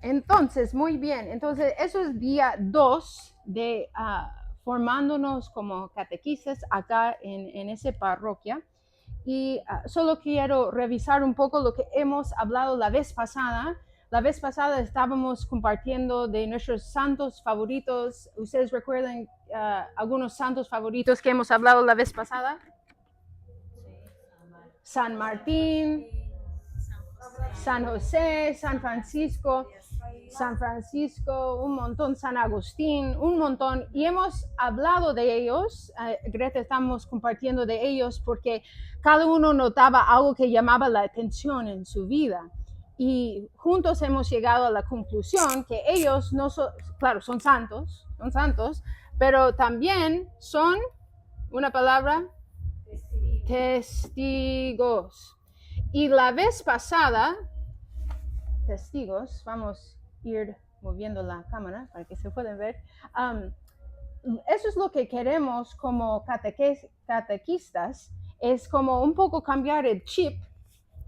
Entonces, muy bien. Entonces, eso es día 2 de formándonos como catequistas acá en esa parroquia. Y solo quiero revisar un poco lo que hemos hablado la vez pasada. La vez pasada estábamos compartiendo de nuestros santos favoritos. ¿Ustedes recuerdan algunos santos favoritos que hemos hablado la vez pasada? San Martín, San José, San Francisco, un montón, San Agustín, un montón. Y hemos hablado de ellos, Greta, estamos compartiendo de ellos porque cada uno notaba algo que llamaba la atención en su vida. Y juntos hemos llegado a la conclusión que ellos no son, claro, son santos, pero también son, una palabra, testigos. Y la vez pasada, testigos, vamos a ir moviendo la cámara para que se puedan ver. Eso es lo que queremos como catequistas, es como un poco cambiar el chip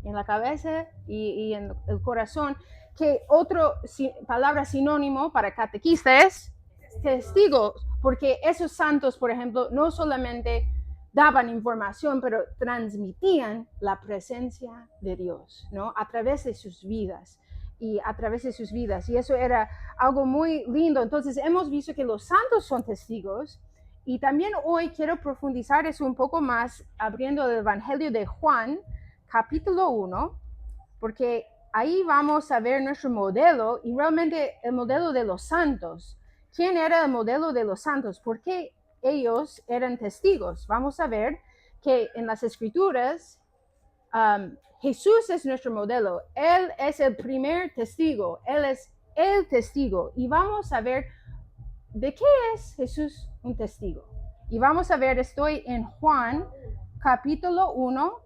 en la cabeza y en el corazón, que otra palabra sinónimo para catequista es testigos, porque esos santos, por ejemplo, no solamente daban información, pero transmitían la presencia de Dios, ¿no? A través de sus vidas y a través de sus vidas. Y eso era algo muy lindo. Entonces hemos visto que los santos son testigos. Y también hoy quiero profundizar eso un poco más abriendo el Evangelio de Juan, capítulo 1, porque ahí vamos a ver nuestro modelo y realmente el modelo de los santos. ¿Quién era el modelo de los santos? ¿Por qué ellos eran testigos? Vamos a ver que en las escrituras Jesús es nuestro modelo. Él es el primer testigo. Él es el testigo. Y vamos a ver de qué es Jesús un testigo. Y vamos a ver, estoy en Juan capítulo 1,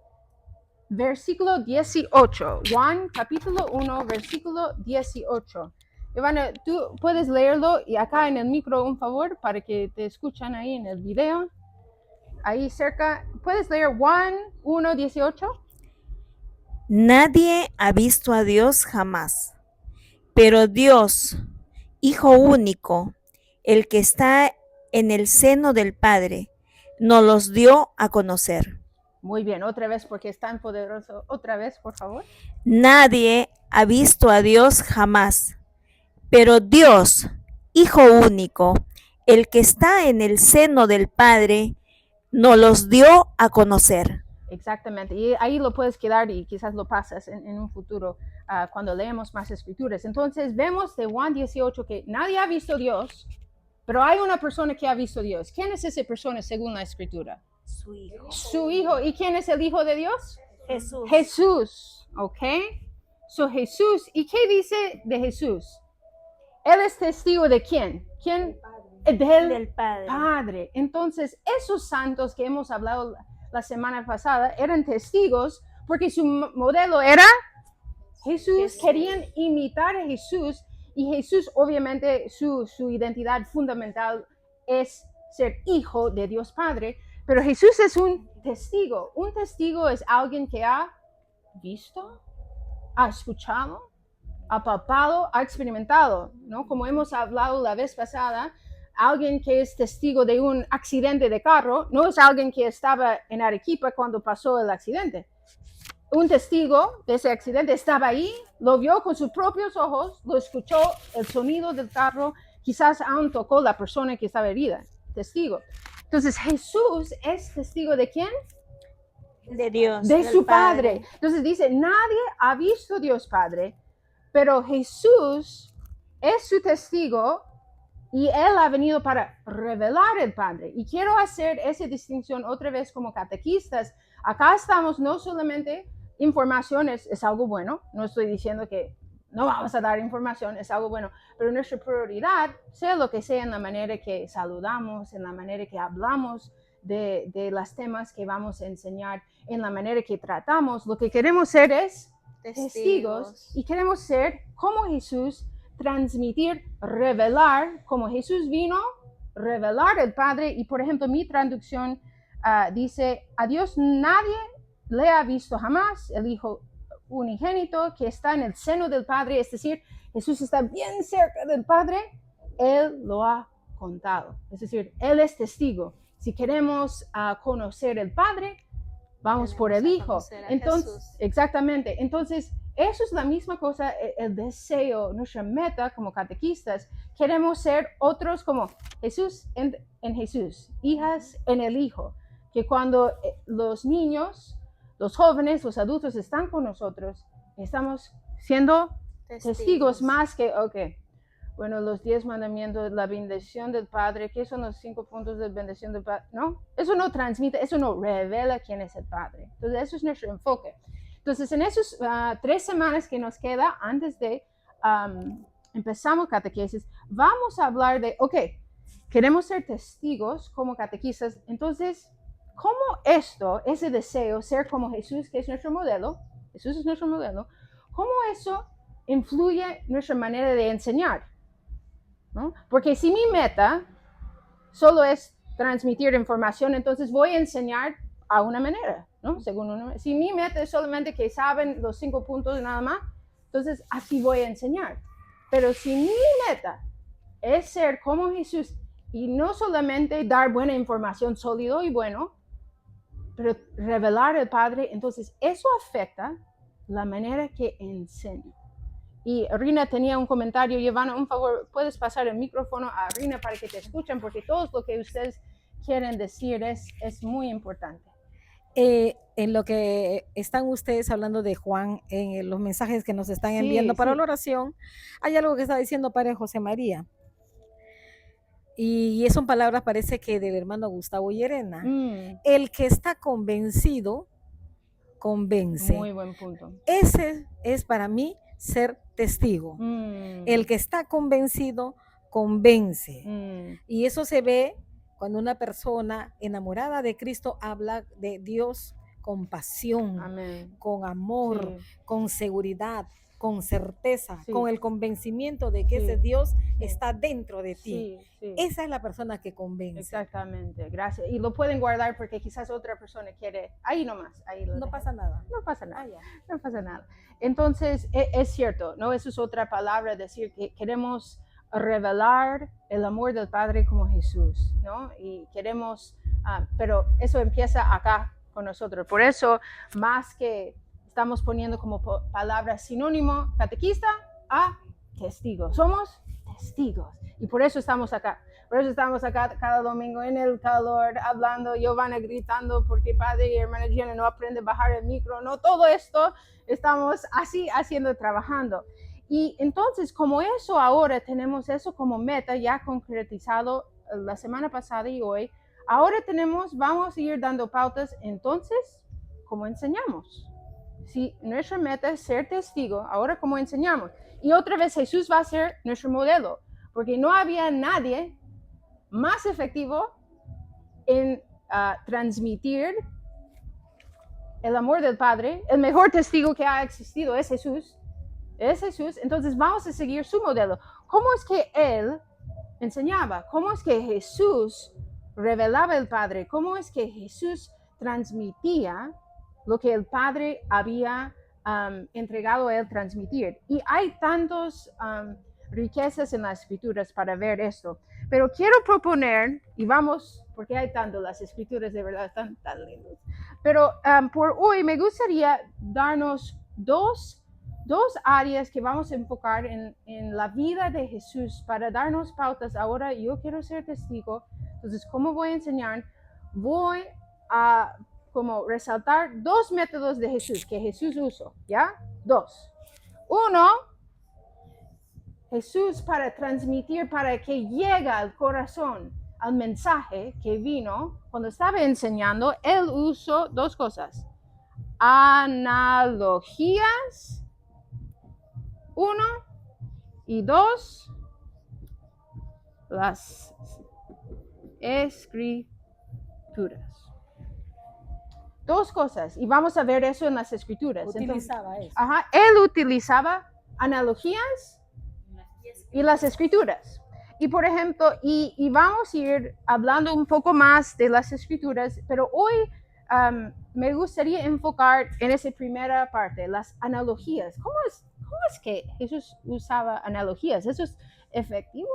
versículo 18. Juan capítulo 1, versículo 18. Ivana, tú puedes leerlo y acá en el micro, un favor, para que te escuchan ahí en el video. Ahí cerca. ¿Puedes leer Juan 1, 18? Nadie ha visto a Dios jamás, pero Dios, Hijo único, el que está en el seno del Padre, nos los dio a conocer. Muy bien, otra vez porque es tan poderoso. Otra vez, por favor. Nadie ha visto a Dios jamás, pero Dios, Hijo único, el que está en el seno del Padre, nos los dio a conocer. Exactamente, y ahí lo puedes quedar y quizás lo pasas en un futuro cuando leemos más escrituras. Entonces vemos de Juan 18 que nadie ha visto a Dios, pero hay una persona que ha visto a Dios. ¿Quién es esa persona según la escritura? Su Hijo. Su Hijo. ¿Y quién es el Hijo de Dios? Jesús. Jesús, ¿ok? So Jesús, ¿y qué dice de Jesús? Él es testigo de ¿quién? ¿Quién? Del Padre. Padre. Entonces, esos santos que hemos hablado la semana pasada eran testigos porque su modelo era Jesús. Querían imitar a Jesús y Jesús, obviamente, su identidad fundamental es ser hijo de Dios Padre, pero Jesús es un testigo. Un testigo es alguien que ha visto, ha escuchado, ha palpado, ha experimentado, ¿no? Como hemos hablado la vez pasada, alguien que es testigo de un accidente de carro no es alguien que estaba en Arequipa cuando pasó el accidente. Un testigo de ese accidente estaba ahí, lo vio con sus propios ojos, lo escuchó, el sonido del carro, quizás aún tocó la persona que estaba herida. Testigo. Entonces Jesús es testigo de ¿quién? De Dios. De su Padre. Entonces dice, nadie ha visto a Dios Padre, pero Jesús es su testigo y Él ha venido para revelar el Padre. Y quiero hacer esa distinción otra vez como catequistas. Acá estamos no solamente información, es algo bueno. No estoy diciendo que no vamos a dar información, es algo bueno. Pero nuestra prioridad, sea lo que sea, en la manera que saludamos, en la manera que hablamos de los temas que vamos a enseñar, en la manera que tratamos, lo que queremos ser es testigos y queremos ser como Jesús, transmitir, revelar, como Jesús vino, revelar el Padre. Y por ejemplo, mi traducción dice, a Dios nadie le ha visto jamás, el Hijo unigénito que está en el seno del Padre, es decir, Jesús está bien cerca del Padre, Él lo ha contado. Es decir, Él es testigo. Si queremos conocer el Padre, vamos por el Hijo. Entonces, exactamente. Entonces, eso es la misma cosa, el deseo, nuestra meta como catequistas. Queremos ser otros como Jesús en Jesús, hijas en el Hijo. Que cuando los niños, los jóvenes, los adultos están con nosotros, estamos siendo testigos más que, bueno, los 10 mandamientos, la bendición del Padre, ¿qué son los 5 puntos de bendición del Padre? No, eso no transmite, eso no revela quién es el Padre. Entonces, eso es nuestro enfoque. Entonces, en esas 3 semanas que nos queda antes de empezamos catequesis, vamos a hablar de, queremos ser testigos como catequistas, entonces, ¿cómo ese deseo, ser como Jesús, que es nuestro modelo, Jesús es nuestro modelo, cómo eso influye nuestra manera de enseñar? ¿No? Porque si mi meta solo es transmitir información, entonces voy a enseñar a una manera, ¿no? Si mi meta es solamente que saben los 5 puntos nada más, entonces así voy a enseñar. Pero si mi meta es ser como Jesús y no solamente dar buena información, sólido y bueno, pero revelar al Padre, entonces eso afecta la manera que enseño. Y Rina tenía un comentario. Giovanna, un favor, puedes pasar el micrófono a Rina para que te escuchen, porque todo lo que ustedes quieren decir es muy importante. En lo que están ustedes hablando de Juan, en los mensajes que nos están enviando para la oración, hay algo que está diciendo Padre José María. Y son palabras, parece que del hermano Gustavo Llerena. El que está convencido, convence. Muy buen punto. Ese es para mí ser testigo. El que está convencido, convence. Y eso se ve cuando una persona enamorada de Cristo habla de Dios con pasión, Amén, con amor, con seguridad, con certeza, Sí. con el convencimiento de que Sí. ese Dios Sí. está dentro de ti. Sí. Esa es la persona que convence. Exactamente, gracias. Y lo pueden guardar porque quizás otra persona quiere. Ahí nomás. Ahí lo No dejo. pasa nada. No pasa nada. Ya. No pasa nada. Entonces, es cierto, ¿no? Eso es otra palabra, decir que queremos revelar el amor del Padre como Jesús, ¿no? Y queremos, pero eso empieza acá con nosotros. Por eso, más que estamos poniendo como palabra sinónimo catequista a testigo. Somos testigos. Y por eso estamos acá. Por eso estamos acá cada domingo en el calor, hablando, Giovanna gritando porque padre y hermana Jenna no aprende a bajar el micro. No, todo esto estamos así haciendo, trabajando. Y entonces, como eso ahora tenemos eso como meta ya concretizado la semana pasada y hoy, ahora vamos a ir dando pautas, entonces, ¿cómo enseñamos? Si nuestra meta es ser testigo, ahora ¿cómo enseñamos? Y otra vez Jesús va a ser nuestro modelo, porque no había nadie más efectivo en transmitir el amor del Padre. El mejor testigo que ha existido es Jesús. Entonces vamos a seguir su modelo. ¿Cómo es que Él enseñaba? ¿Cómo es que Jesús revelaba el Padre? ¿Cómo es que Jesús transmitía lo que el Padre había entregado a Él transmitir? Y hay tantas riquezas en las Escrituras para ver esto. Pero quiero proponer, y vamos, porque hay tanto, las Escrituras de verdad están tan lindas. Pero por hoy me gustaría darnos dos áreas que vamos a enfocar en la vida de Jesús para darnos pautas. Ahora yo quiero ser testigo, entonces ¿cómo voy a enseñar? Voy a como resaltar 2 métodos de Jesús que Jesús usó, ¿ya? 2. 1, Jesús para transmitir, para que llegue al corazón, al mensaje que vino, cuando estaba enseñando, Él usó 2 cosas. Analogías, 1, y 2, las Escrituras. 2 cosas, y vamos a ver eso en las Escrituras. Utilizaba eso. Él utilizaba analogías y las Escrituras. Y por ejemplo, y vamos a ir hablando un poco más de las Escrituras, pero hoy me gustaría enfocar en esa primera parte, las analogías. ¿cómo es que Jesús usaba analogías? ¿Eso es efectivo?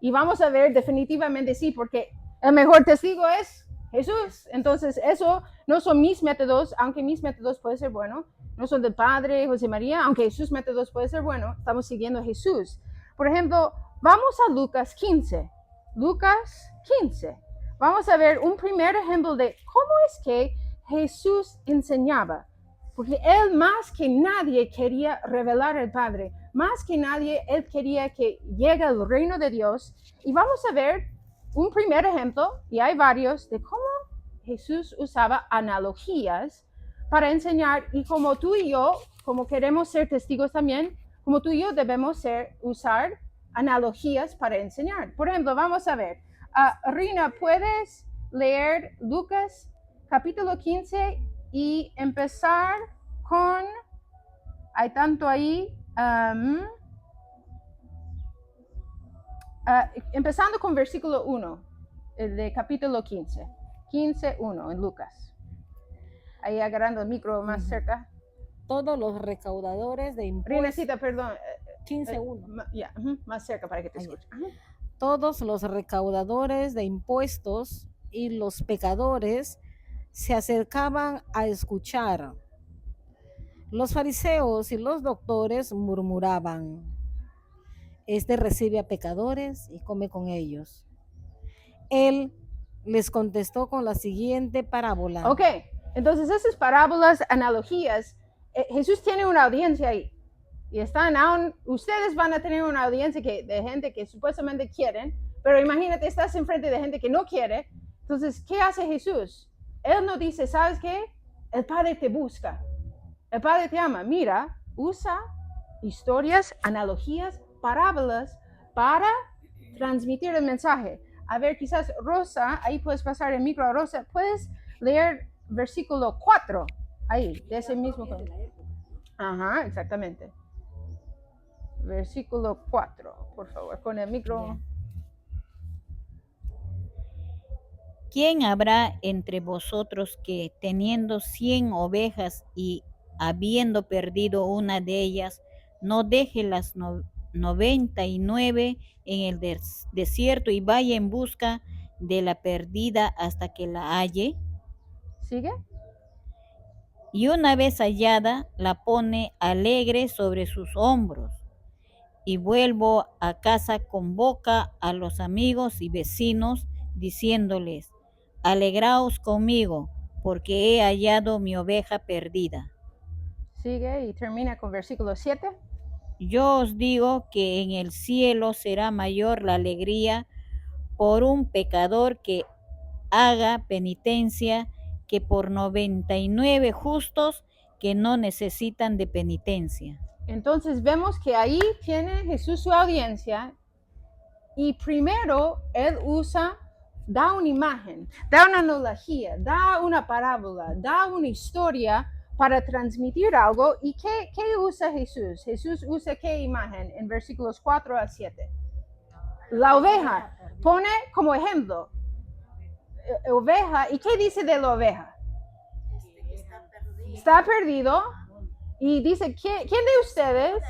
Y vamos a ver definitivamente sí, porque el mejor testigo es Jesús. Entonces, eso no son mis métodos, aunque mis métodos pueden ser buenos. No son del Padre, José María, aunque sus métodos pueden ser buenos. Estamos siguiendo a Jesús. Por ejemplo, vamos a Lucas 15. Lucas 15. Vamos a ver un primer ejemplo de cómo es que Jesús enseñaba. Porque él más que nadie quería revelar al Padre. Más que nadie, él quería que llegue el reino de Dios. Y vamos a ver un primer ejemplo, y hay varios, de cómo Jesús usaba analogías para enseñar. Y como tú y yo, como queremos ser testigos también, como tú y yo debemos usar analogías para enseñar. Por ejemplo, vamos a ver. Rina, ¿puedes leer Lucas capítulo 15 y empezar con, hay tanto ahí, empezando con versículo 1 de capítulo 15, 15:1 en Lucas. Ahí agarrando el micro más cerca. Todos los recaudadores de impuestos. Rinecita, perdón. 15:1. Más cerca para que te escuche. Todos los recaudadores de impuestos y los pecadores se acercaban a escuchar. Los fariseos y los doctores murmuraban: este recibe a pecadores y come con ellos. Él les contestó con la siguiente parábola. Ok, entonces esas parábolas, analogías, Jesús tiene una audiencia ahí. Y ustedes van a tener una audiencia de gente que supuestamente quieren, pero imagínate, estás enfrente de gente que no quiere. Entonces, ¿qué hace Jesús? Él no dice, ¿sabes qué? El Padre te busca. El Padre te ama. Mira, usa historias, analogías, parábolas para transmitir el mensaje. A ver, quizás Rosa, ahí puedes pasar el micro a Rosa, puedes leer versículo 4, ahí, de ese mismo. Ajá, exactamente. Versículo 4, por favor, con el micro. ¿Quién habrá entre vosotros que, teniendo 100 ovejas y habiendo perdido una de ellas, no deje las 99 en el desierto y vaya en busca de la perdida hasta que la halle? ¿Sigue? Y una vez hallada, la pone alegre sobre sus hombros. Y vuelvo a casa, convoca a los amigos y vecinos, diciéndoles: alegraos conmigo, porque he hallado mi oveja perdida. Sigue y termina con versículo 7. Yo os digo que en el cielo será mayor la alegría por un pecador que haga penitencia que por 99 justos que no necesitan de penitencia. Entonces vemos que ahí tiene Jesús su audiencia y primero él da una imagen, da una analogía, da una parábola, da una historia para transmitir algo. ¿Y qué usa Jesús? Jesús usa qué imagen en versículos 4 a 7. La oveja. Pone como ejemplo oveja. ¿Y qué dice de la oveja? Está perdido. Y dice, ¿quién de ustedes,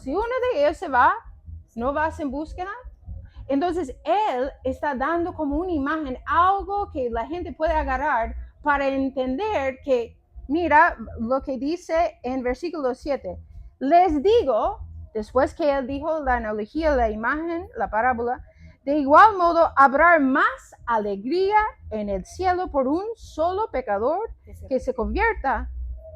si uno de ellos se va, no vas en búsqueda? Entonces, él está dando como una imagen, algo que la gente puede agarrar para entender que, mira, lo que dice en versículo 7. Les digo, después que él dijo la analogía, la imagen, la parábola, de igual modo habrá más alegría en el cielo por un solo pecador que se convierta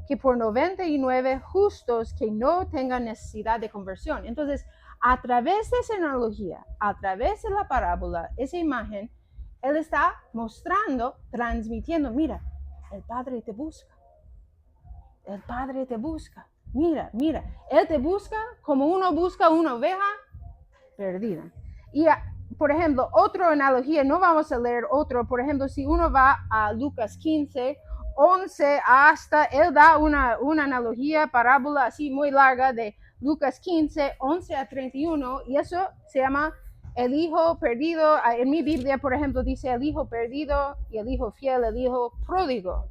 que por 99 justos que no tengan necesidad de conversión. Entonces, a través de esa analogía, a través de la parábola, esa imagen, él está mostrando, transmitiendo, mira, el Padre te busca. El Padre te busca. Mira, él te busca como uno busca una oveja perdida. Y, por ejemplo, otra analogía, no vamos a leer otro, por ejemplo, si uno va a Lucas 15, 11 hasta, él da una analogía, parábola así muy larga de Lucas 15, 11 a 31, y eso se llama el hijo perdido. En mi Biblia, por ejemplo, dice el hijo perdido y el hijo fiel, el hijo pródigo.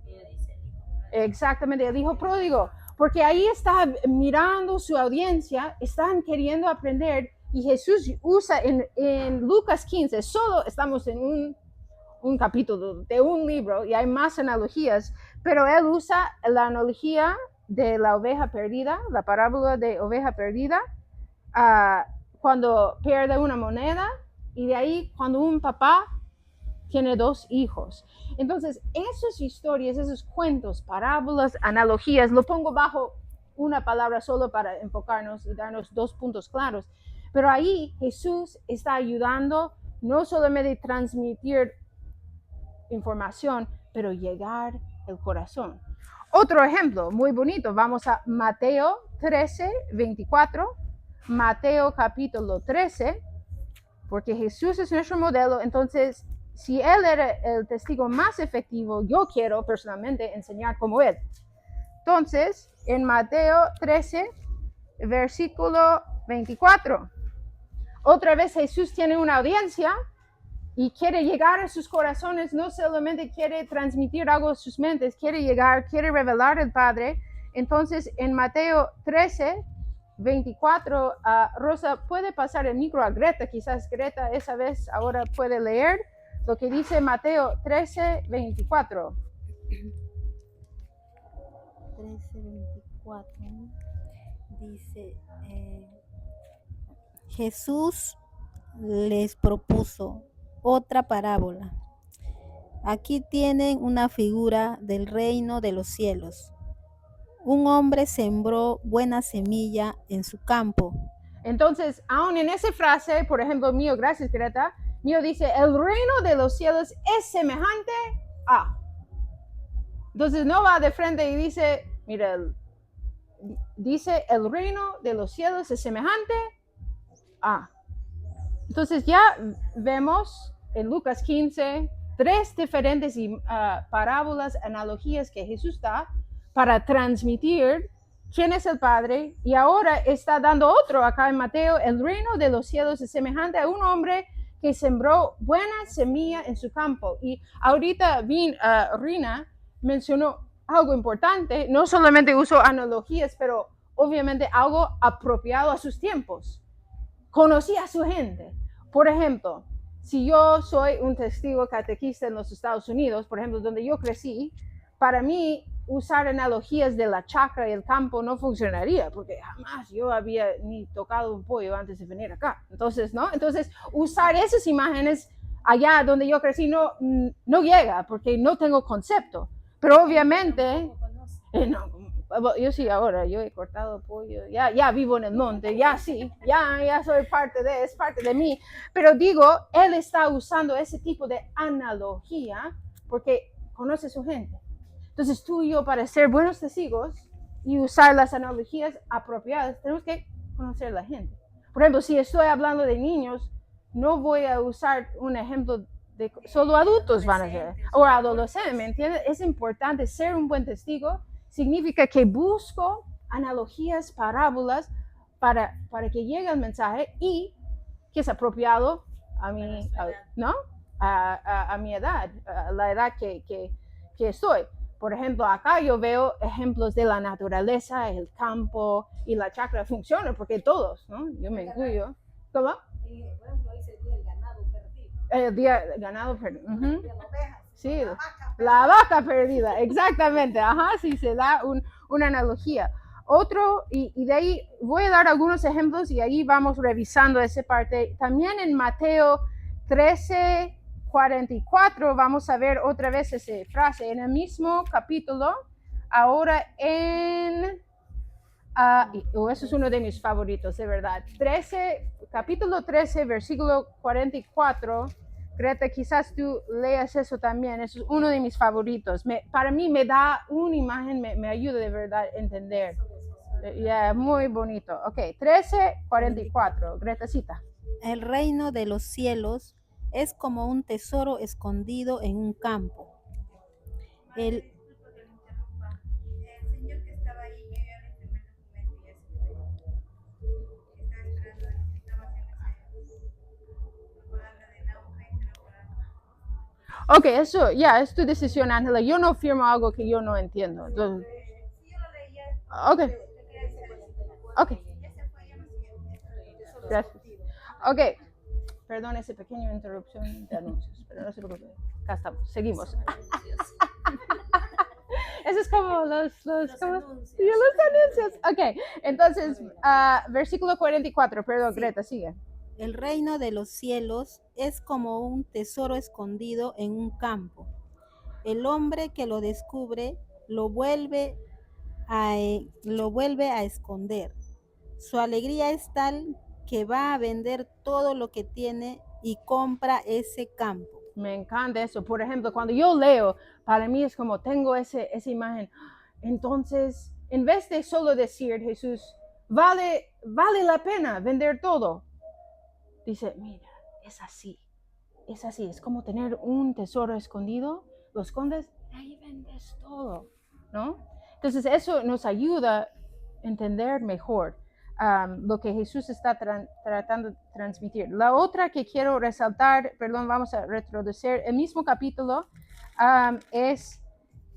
Exactamente, el hijo pródigo. porque ahí está mirando su audiencia, están queriendo aprender, y Jesús usa en Lucas 15, solo estamos en un capítulo de un libro y hay más analogías, pero él usa la analogía de la oveja perdida, la parábola de oveja perdida, cuando pierde una moneda, y de ahí cuando un papá tiene 2 hijos. Entonces, esas historias, esos cuentos, parábolas, analogías, lo pongo bajo una palabra solo para enfocarnos y darnos 2 puntos claros. Pero ahí Jesús está ayudando no solamente a transmitir información, pero llegar al corazón. Otro ejemplo muy bonito, vamos a Mateo 13, 24, Mateo capítulo 13, porque Jesús es nuestro modelo, entonces si Él era el testigo más efectivo, yo quiero personalmente enseñar como Él. Entonces, en Mateo 13, versículo 24, otra vez Jesús tiene una audiencia y quiere llegar a sus corazones, no solamente quiere transmitir algo a sus mentes, quiere llegar, quiere revelar al Padre. Entonces, en Mateo 13, 24, Rosa, puede pasar el micro a Greta, quizás Greta esa vez ahora puede leer lo que dice Mateo 13, 24. 13:24 dice, Jesús les propuso otra parábola. Aquí tienen una figura del reino de los cielos. Un hombre sembró buena semilla en su campo. Entonces, aún en esa frase, por ejemplo, mío, gracias Greta, mío dice, el reino de los cielos es semejante a. Entonces no va de frente y dice, mira, dice, el reino de los cielos es semejante a. Entonces ya vemos en Lucas 15 3 diferentes parábolas, analogías que Jesús da para transmitir quién es el Padre, y ahora está dando otro acá en Mateo, el reino de los cielos es semejante a un hombre que sembró buena semilla en su campo. Y ahorita Rina mencionó algo importante, no solamente usó analogías, pero obviamente algo apropiado a sus tiempos. Conocía a su gente. Por ejemplo, si yo soy un testigo catequista en los Estados Unidos, por ejemplo, donde yo crecí, para mí usar analogías de la chacra y el campo no funcionaría, porque jamás yo había ni tocado un pollo antes de venir acá. Entonces, ¿no? Entonces, usar esas imágenes allá donde yo crecí no llega, porque no tengo concepto. Pero obviamente, yo sí ahora, yo he cortado pollo, ya vivo en el monte, ya sí, ya soy es parte de mí. Pero digo, él está usando ese tipo de analogía porque conoce a su gente. Entonces tú y yo, para ser buenos testigos y usar las analogías apropiadas, tenemos que conocer a la gente. Por ejemplo, si estoy hablando de niños, no voy a usar un ejemplo de solo adultos van a ser, o adolescentes, ¿me entiendes? Es importante ser un buen testigo. Significa que busco analogías, parábolas, para que llegue el mensaje y que es apropiado a mi, ¿no? A mi edad, a la edad que estoy. Por ejemplo, acá yo veo ejemplos de la naturaleza, el campo y la chacra funcionan porque todos, ¿no? Yo me incluyo. ¿Cómo? Por ejemplo, ahí se dio el ganado perdido. El día ganado perdido. Uh-huh. La oveja, Sí, la vaca perdida, exactamente. Ajá, sí, se da una analogía. Otro, y de ahí voy a dar algunos ejemplos y ahí vamos revisando esa parte. También en Mateo 13, 44 vamos a ver otra vez esa frase en el mismo capítulo. Ahora eso es uno de mis favoritos, de verdad. Capítulo 13, versículo 44. Greta, quizás tú leas eso también. Eso es uno de mis favoritos. Para mí me da una imagen, me ayuda de verdad a entender. Muy bonito. Ok, 13:44. Greta, cita. El reino de los cielos es como un tesoro escondido en un campo. El señor que estaba ahí, yo ya le firmé el documento y ya se fue. Estaba esperando, estaba haciendo esa propaganda de la Ok, eso, es tu decisión, Ángela. Yo no firmo algo que yo no entiendo. Entonces, sí, yo lo leía. Ok. Ok. Gracias. Ok. Perdón esa pequeña interrupción de anuncios, pero no se preocupe. Acá estamos. Seguimos. Eso es como los anuncios. Ok. Entonces, versículo 44. Perdón, Sí. Greta, sigue. El reino de los cielos es como un tesoro escondido en un campo. El hombre que lo descubre lo vuelve a esconder. Su alegría es tal que va a vender todo lo que tiene y compra ese campo. Me encanta eso. Por ejemplo, cuando yo leo, para mí es como tengo esa imagen. Entonces, en vez de solo decir, Jesús, vale la pena vender todo. Dice, mira, es así. Es como tener un tesoro escondido, lo escondes, ahí vendes todo, ¿no? Entonces, eso nos ayuda a entender mejor lo que Jesús está tratando de transmitir. La otra que quiero resaltar, perdón, vamos a retroceder, el mismo capítulo es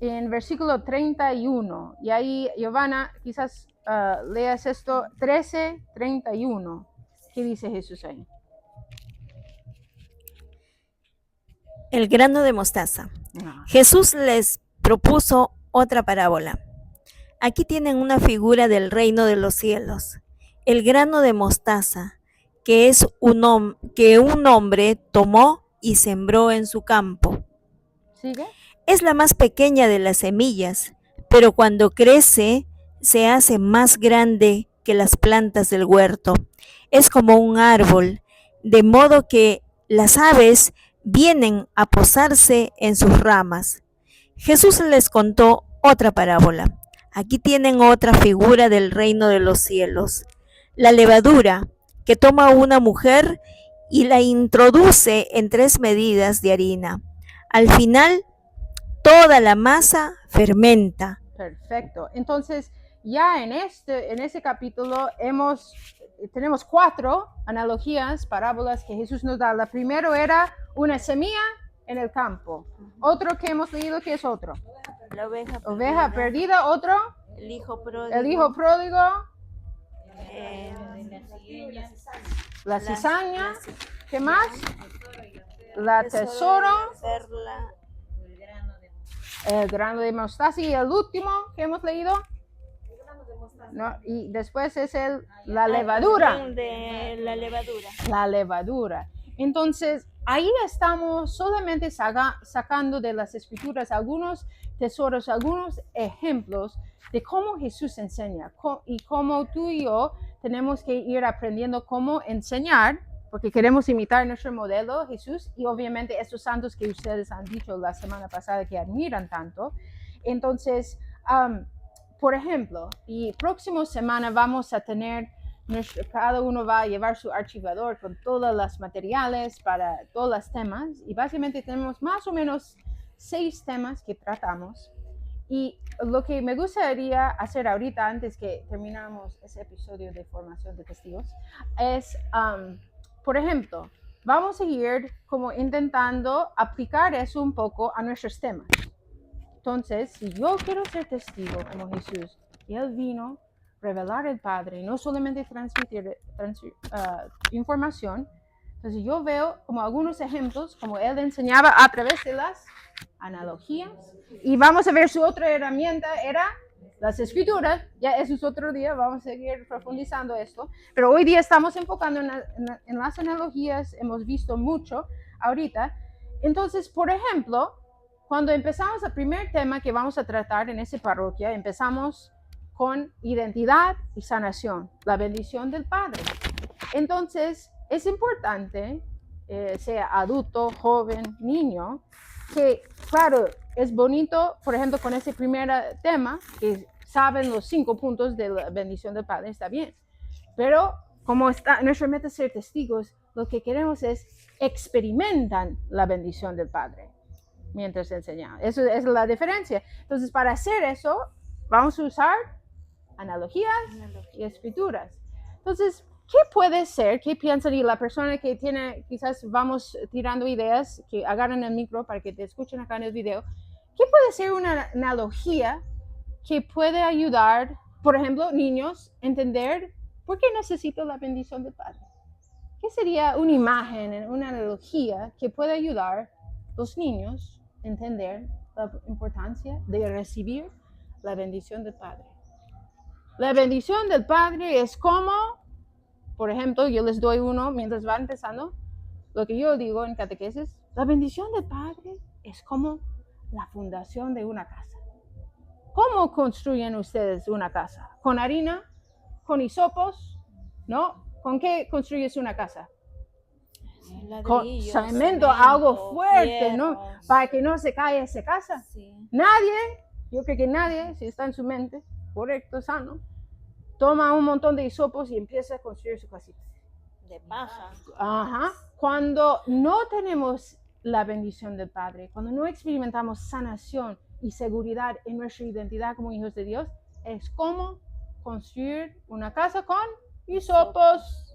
en versículo 31. Y ahí, Giovanna, quizás leas esto, 13:31. ¿Qué dice Jesús ahí? El grano de mostaza. No. Jesús les propuso otra parábola. Aquí tienen una figura del reino de los cielos. El grano de mostaza, que es que un hombre tomó y sembró en su campo. ¿Sigue? Es la más pequeña de las semillas, pero cuando crece se hace más grande que las plantas del huerto. Es como un árbol, de modo que las aves vienen a posarse en sus ramas. Jesús les contó otra parábola. Aquí tienen otra figura del reino de los cielos. La levadura, que toma una mujer y la introduce en 3 medidas de harina. Al final, toda la masa fermenta. Perfecto. Entonces, ya en ese capítulo tenemos 4 analogías, parábolas que Jesús nos da. La primera era una semilla en el campo. Otro que hemos leído, ¿qué es otro? La Oveja perdida. Otro, el hijo pródigo, el hijo pródigo, la la cizaña. ¿Qué más? La tesoro, perla, el grano de mostaza. Y el último que hemos leído, no, y después es la levadura. de la levadura. La levadura. Entonces, ahí estamos solamente sacando de las escrituras algunos tesoros, algunos ejemplos de cómo Jesús enseña y cómo tú y yo tenemos que ir aprendiendo cómo enseñar, porque queremos imitar nuestro modelo Jesús y obviamente estos santos que ustedes han dicho la semana pasada que admiran tanto. Entonces, por ejemplo, y próxima semana vamos a tener, cada uno va a llevar su archivador con todos los materiales para todos los temas y básicamente tenemos más o menos 6 temas que tratamos. Y lo que me gustaría hacer ahorita, antes que terminamos ese episodio de formación de testigos, es, por ejemplo, vamos a ir como intentando aplicar eso un poco a nuestros temas. Entonces, si yo quiero ser testigo como Jesús, y Él vino a revelar el Padre, no solamente transmitir información, entonces yo veo como algunos ejemplos, como Él enseñaba a través de las analogías, y vamos a ver su otra herramienta, era las escrituras. Ya eso es otro día, vamos a seguir profundizando esto, pero hoy día estamos enfocando en las analogías, hemos visto mucho ahorita. Entonces, por ejemplo, cuando empezamos el primer tema que vamos a tratar en esa parroquia, empezamos con identidad y sanación, la bendición del Padre. Entonces, es importante, sea adulto, joven, niño, que claro, es bonito, por ejemplo, con ese primer tema, que saben los 5 puntos de la bendición del Padre, está bien. Pero como nuestra meta es ser testigos, lo que queremos es experimentar la bendición del Padre mientras enseñamos. Eso es la diferencia. Entonces, para hacer eso, vamos a usar analogías y escrituras. Entonces, ¿qué puede ser? ¿Qué piensan? Y la persona que tiene, quizás vamos tirando ideas, que agarran el micro para que te escuchen acá en el video. ¿Qué puede ser una analogía que puede ayudar por ejemplo, niños, entender por qué necesito la bendición del Padre. ¿Qué sería una imagen, una analogía que puede ayudar a los niños a entender la importancia de recibir la bendición del Padre? La bendición del Padre es como, por ejemplo, yo les doy uno mientras van empezando, lo que yo digo en catequesis, la bendición del Padre es como la fundación de una casa. ¿Cómo construyen ustedes una casa? ¿Con harina? ¿Con hisopos? ¿No? ¿Con qué construyes una casa? Con cemento, algo fuerte, ¿no? Para que no se caiga esa casa. Sí. Nadie, yo creo que nadie, si está en su mente, correcto, sano, toma un montón de hisopos y empieza a construir su casita. De paja. Ajá. Cuando no tenemos la bendición del Padre, cuando no experimentamos sanación y seguridad en nuestra identidad como hijos de Dios, es como construir una casa con hisopos.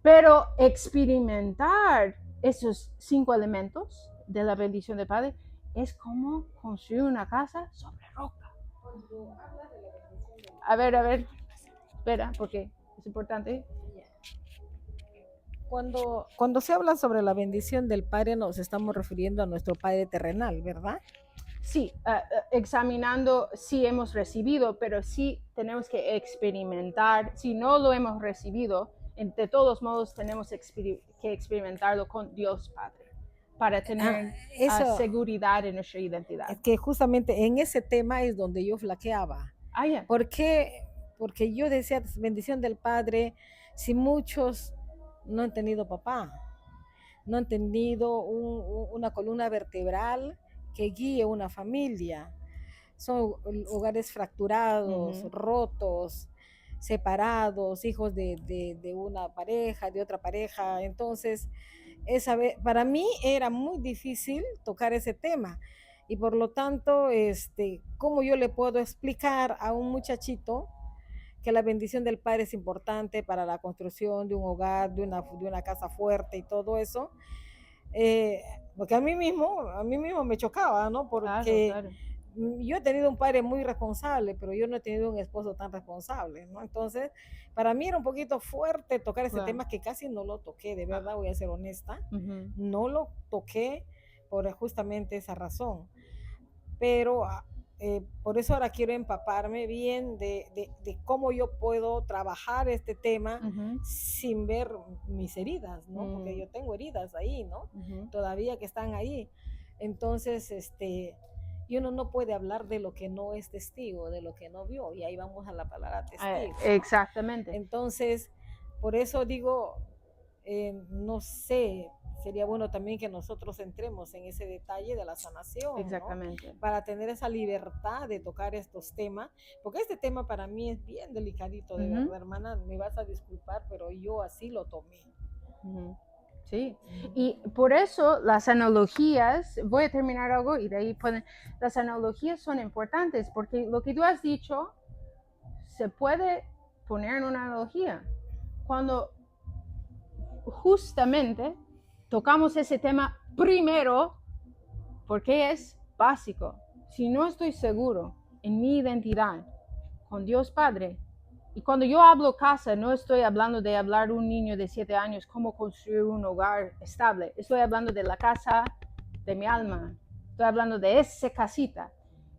Pero experimentar esos 5 elementos de la bendición del Padre es como construir una casa sobre roca. A ver, espera, porque es importante. Cuando se habla sobre la bendición del Padre, nos estamos refiriendo a nuestro Padre terrenal, ¿verdad? Sí, examinando si hemos recibido, pero sí tenemos que experimentar. Si no lo hemos recibido, de todos modos tenemos que experimentarlo con Dios Padre para tener seguridad en nuestra identidad. Es que justamente en ese tema es donde yo flaqueaba. Yeah. ¿Por qué? Porque yo decía, bendición del Padre, si muchos no han tenido papá, no han tenido una columna vertebral que guíe una familia. Son hogares fracturados, rotos, separados, hijos de una pareja, de otra pareja. Entonces, para mí era muy difícil tocar ese tema. Y por lo tanto, ¿cómo yo le puedo explicar a un muchachito que la bendición del Padre es importante para la construcción de un hogar, de una casa fuerte y todo eso? Porque a mí mismo me chocaba, ¿no? Porque claro. Yo he tenido un padre muy responsable, pero yo no he tenido un esposo tan responsable, ¿no? Entonces, para mí era un poquito fuerte tocar ese tema, que casi no lo toqué, de verdad, voy a ser honesta. No lo toqué por justamente esa razón. Pero por eso ahora quiero empaparme bien de cómo yo puedo trabajar este tema sin ver mis heridas, ¿no? Porque yo tengo heridas ahí, ¿no? Todavía que están ahí. Entonces, y uno no puede hablar de lo que no es testigo, de lo que no vio, y ahí vamos a la palabra testigo. Exactamente. Entonces, por eso digo, no sé, sería bueno también que nosotros entremos en ese detalle de la sanación. Exactamente. ¿No? Para tener esa libertad de tocar estos temas, porque este tema para mí es bien delicadito, de verdad, hermana, me vas a disculpar, pero yo así lo tomé. Sí, y por eso las analogías, voy a terminar algo y de ahí las analogías son importantes, porque lo que tú has dicho se puede poner en una analogía. Cuando justamente tocamos ese tema primero, porque es básico. Si no estoy seguro en mi identidad con Dios Padre, y cuando yo hablo casa, no estoy hablando de hablar un niño de 7 años cómo construir un hogar estable. Estoy hablando de la casa de mi alma. Estoy hablando de esa casita.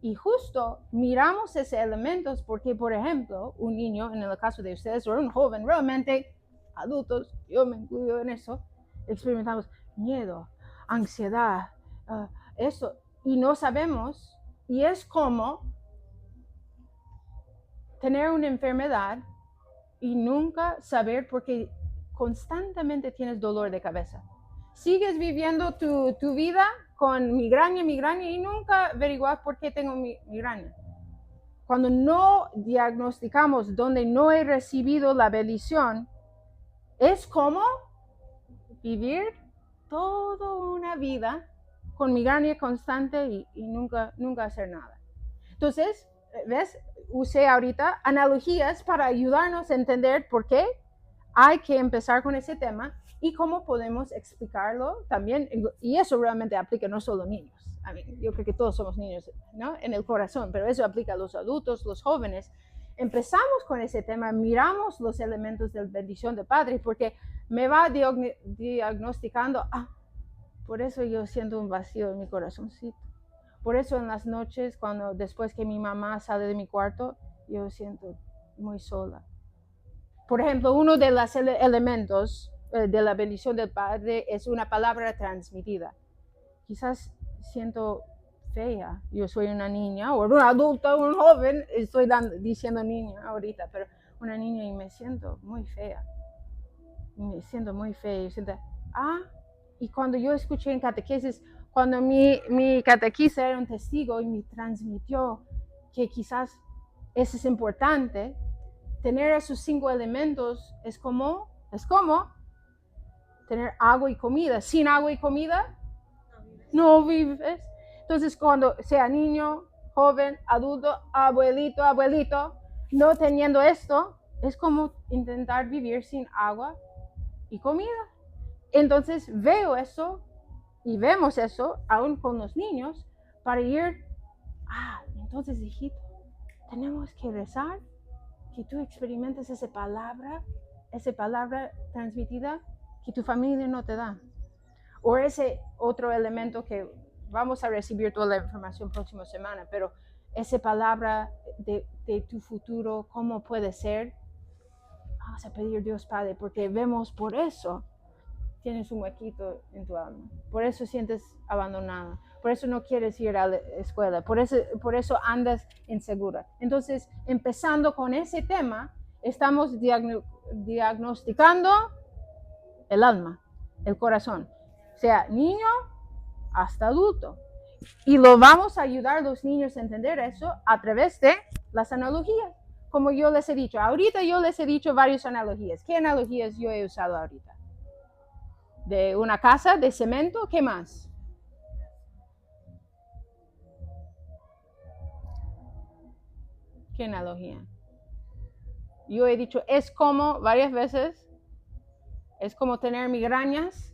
Y justo miramos esos elementos porque, por ejemplo, un niño, en el caso de ustedes, o un joven, realmente adultos, yo me incluyo en eso, experimentamos miedo, ansiedad, eso, y no sabemos, y es como tener una enfermedad y nunca saber porque constantemente tienes dolor de cabeza. Sigues viviendo tu vida con migraña y nunca averiguas por qué tengo migraña. Cuando no diagnosticamos donde no he recibido la bendición, es como vivir toda una vida con migraña constante y nunca hacer nada. Entonces, ¿ves? Usé ahorita analogías para ayudarnos a entender por qué hay que empezar con ese tema y cómo podemos explicarlo también. Y eso realmente aplica no solo a niños. Yo creo que todos somos niños, ¿no? En el corazón, pero eso aplica a los adultos, los jóvenes. empezamos con ese tema, miramos los elementos de bendición del Padre, porque me va diagnosticando, por eso yo siento un vacío en mi corazoncito. Por eso en las noches, después que mi mamá sale de mi cuarto, yo siento muy sola. Por ejemplo, uno de los elementos de la bendición del Padre es una palabra transmitida. Quizás siento fea, yo soy una niña, o un adulto, un joven, estoy diciendo niña ahorita, pero una niña y me siento muy fea. Me siento muy fea. Yo siento, y cuando yo escuché en catequesis, cuando mi catequista era un testigo y me transmitió que quizás eso es importante, tener esos 5 elementos es como tener agua y comida. Sin agua y comida, no vives. Entonces, cuando sea niño, joven, adulto, abuelito, no teniendo esto, es como intentar vivir sin agua y comida. Entonces, veo eso y vemos eso, aún con los niños, para ir, entonces, hijito, tenemos que rezar, que tú experimentes esa palabra transmitida que tu familia no te da. O ese otro elemento que vamos a recibir toda la información próxima semana, pero esa palabra de tu futuro, cómo puede ser, vamos a pedir Dios Padre, porque vemos por eso tienes un huequito en tu alma, por eso sientes abandonada, por eso no quieres ir a la escuela, por eso andas insegura. Entonces, empezando con ese tema, estamos diagnosticando el alma, el corazón, sea niño hasta adulto. Y lo vamos a ayudar a los niños a entender eso a través de las analogías. Como yo les he dicho, ahorita yo les he dicho varias analogías. ¿Qué analogías yo he usado ahorita? De una casa de cemento, ¿qué más? ¿Qué analogía? Yo he dicho, es como, varias veces, es como tener migrañas,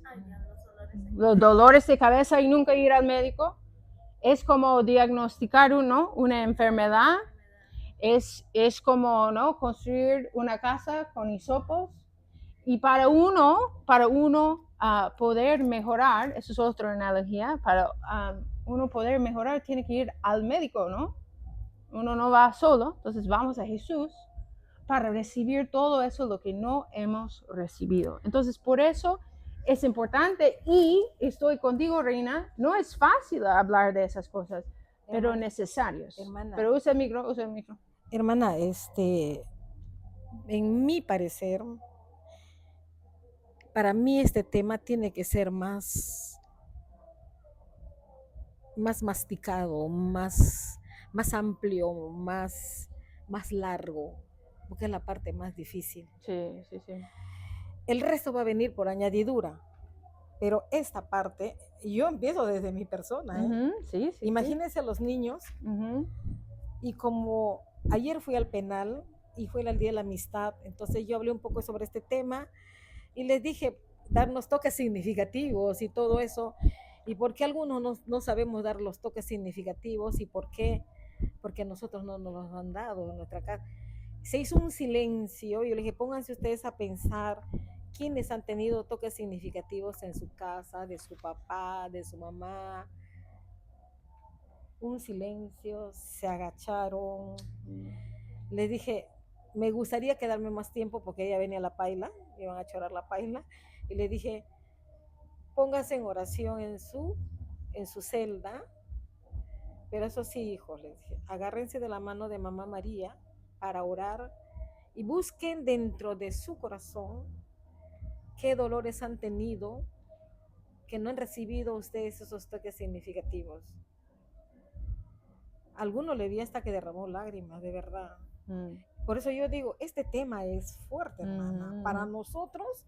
los dolores de cabeza y nunca ir al médico. Es como diagnosticar una enfermedad. Es como construir una casa con hisopos. Y para uno poder mejorar, eso es otra analogía, para uno poder mejorar tiene que ir al médico, ¿no? Uno no va solo, entonces vamos a Jesús para recibir todo eso, lo que no hemos recibido. Entonces, por eso es importante, y estoy contigo, Reina, no es fácil hablar de esas cosas, pero necesarios. Hermana, pero usa el micro. Hermana, en mi parecer, para mí este tema tiene que ser más masticado, más amplio, más largo, porque es la parte más difícil. Sí. El resto va a venir por añadidura, pero esta parte, yo empiezo desde mi persona. Sí. Imagínense los niños, y como ayer fui al penal y fue el Día de la Amistad, entonces yo hablé un poco sobre este tema y les dije darnos toques significativos y todo eso, y por qué algunos no sabemos dar los toques significativos y por qué, porque nosotros no nos los han dado en nuestra casa. Se hizo un silencio y yo les dije, pónganse ustedes a pensar quiénes han tenido toques significativos en su casa, de su papá, de su mamá. Un silencio, se agacharon. Les dije, me gustaría quedarme más tiempo porque ella venía a la paila, iban a chorar la paila, y le dije, pónganse en oración en su celda, pero eso sí, hijos, les dije, agárrense de la mano de Mamá María para orar y busquen dentro de su corazón qué dolores han tenido que no han recibido ustedes esos toques significativos. Alguno le vi hasta que derramó lágrimas, de verdad. Por eso yo digo, este tema es fuerte, hermana. Para nosotros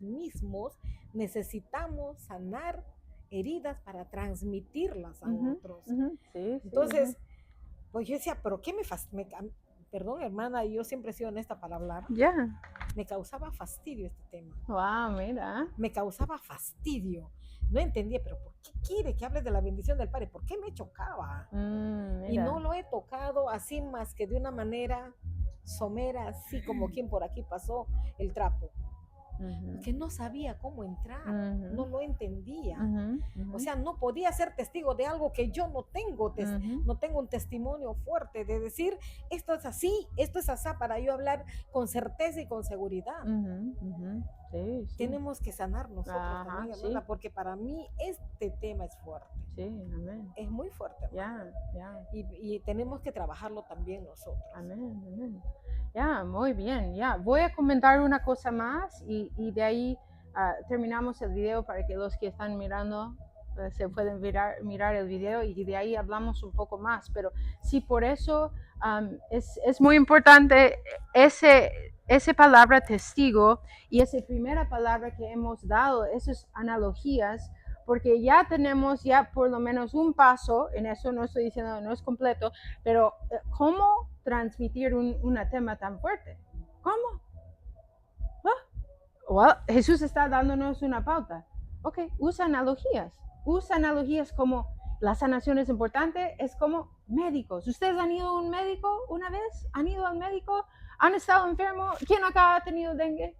mismos necesitamos sanar heridas para transmitirlas a otros. Sí. Entonces, pues yo decía, pero ¿qué perdón, hermana, yo siempre he sido honesta para hablar. Ya. Me causaba fastidio este tema. Wow, mira. Me causaba fastidio. no entendía, pero ¿por qué quiere que hables de la bendición del Padre? ¿Por qué me chocaba? Y no lo he tocado así más que de una manera somera, así como quien por aquí pasó el trapo. Que no sabía cómo entrar, no lo entendía. O sea, no podía ser testigo de algo que yo no tengo, no tengo un testimonio fuerte de decir, esto es así para yo hablar con certeza y con seguridad. Sí, sí. Tenemos que sanar nosotros también, hermana, sí. porque para mí este tema es fuerte. Sí, amén. Es muy fuerte, hermana. Y tenemos que trabajarlo también nosotros. Amén, amén. Muy bien, voy a comentar una cosa más y de ahí terminamos el video para que los que están mirando se pueden mirar el video y de ahí hablamos un poco más, pero sí, por eso es muy importante esa palabra testigo y esa primera palabra que hemos dado, esas analogías, porque ya tenemos por lo menos un paso, en eso no estoy diciendo, no es completo, pero ¿cómo transmitir un tema tan fuerte? ¿Cómo? Well, Jesús está dándonos una pauta. Ok, usa analogías como la sanación es importante, es como médicos. ¿Ustedes han ido a un médico una vez? ¿Han ido al médico? ¿Han estado enfermos? ¿Quién acá ha tenido dengue?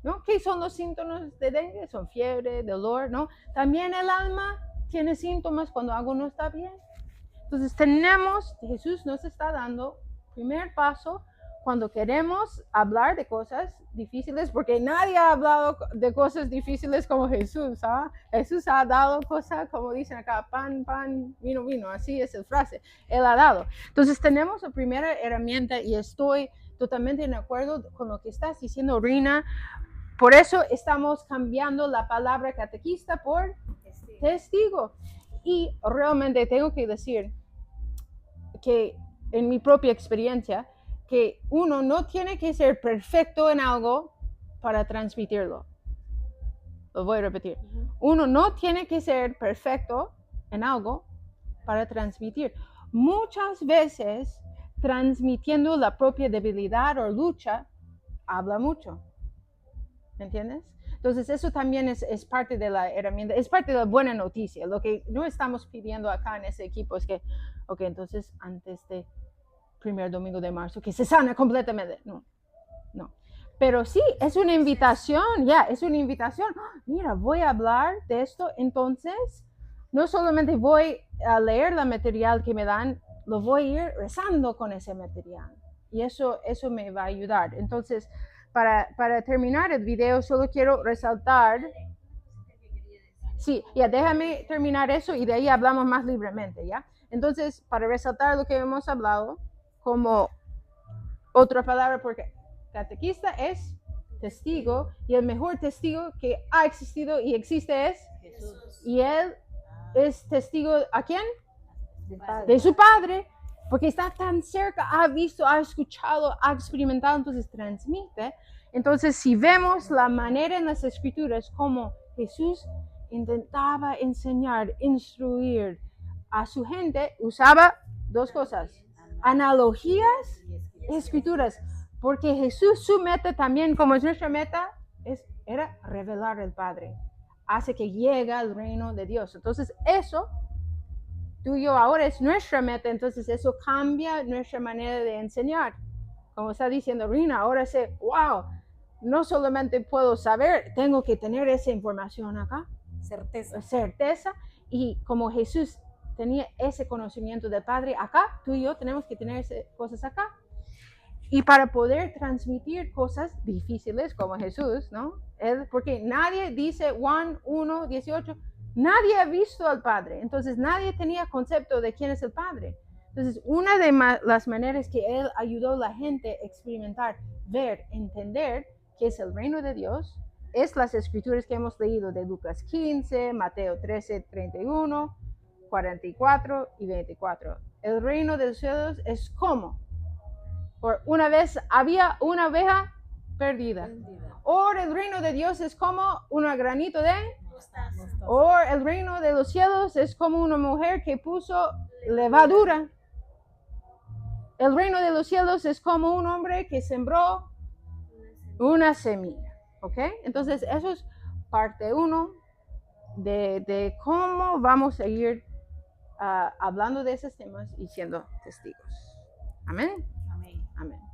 ¿No? ¿Qué son los síntomas de dengue? Son fiebre, dolor, ¿no? También el alma tiene síntomas cuando algo no está bien. Entonces Jesús nos está dando primer paso cuando queremos hablar de cosas difíciles, porque nadie ha hablado de cosas difíciles como Jesús. Jesús ha dado cosas, como dicen acá, pan, vino, así es la frase. Él ha dado. Entonces tenemos la primera herramienta y estoy totalmente de acuerdo con lo que estás diciendo, Rina. Por eso estamos cambiando la palabra catequista por testigo. Y realmente tengo que decir que en mi propia experiencia, que uno no tiene que ser perfecto en algo para transmitirlo. Lo voy a repetir. Uno no tiene que ser perfecto en algo para transmitir. Muchas veces, transmitiendo la propia debilidad o lucha, habla mucho. ¿Me entiendes? Entonces eso también es parte de la herramienta, es parte de la buena noticia. Lo que no estamos pidiendo acá en ese equipo es que, ok, entonces antes de primer domingo de marzo, que se sana completamente. No. Pero sí, es una invitación, es una invitación. Mira, voy a hablar de esto, entonces no solamente voy a leer el material que me dan, lo voy a ir rezando con ese material. Y eso me va a ayudar. Entonces, para terminar el video, solo quiero resaltar. Sí, déjame terminar eso y de ahí hablamos más libremente, ¿ya? Entonces, para resaltar lo que hemos hablado, como otra palabra, porque catequista es testigo y el mejor testigo que ha existido y existe es Jesús. Y él es testigo ¿a quién? De su Padre, porque está tan cerca, ha visto, ha escuchado, ha experimentado, entonces transmite. Entonces, si vemos la manera en las Escrituras como Jesús intentaba enseñar, instruir a su gente, usaba dos cosas, analogías y escrituras, porque Jesús, su meta también, como es nuestra meta, era revelar el Padre, hace que llegue al reino de Dios. Entonces eso, tú y yo ahora es nuestra meta, entonces eso cambia nuestra manera de enseñar. Como está diciendo Rina, ahora sé, wow, no solamente puedo saber, tengo que tener esa información acá. Certeza. Y como Jesús tenía ese conocimiento del Padre acá, tú y yo tenemos que tener esas cosas acá. Y para poder transmitir cosas difíciles como Jesús, ¿no? Porque nadie dice Juan 1:18, nadie ha visto al Padre. Entonces nadie tenía concepto de quién es el Padre. Entonces una de las maneras que él ayudó a la gente a experimentar, ver, entender qué es el reino de Dios, es las escrituras que hemos leído de Lucas 15, Mateo 13, 31, 44 y 24. El reino de los cielos es como. Por una vez había una oveja perdida. O el reino de Dios es como un granito de mostaza. O el reino de los cielos es como una mujer que puso levadura. El reino de los cielos es como un hombre que sembró una semilla. ¿Ok? Entonces, eso es parte 1 de cómo vamos a seguir hablando de esos temas y siendo testigos. Amén. Amén. Amén.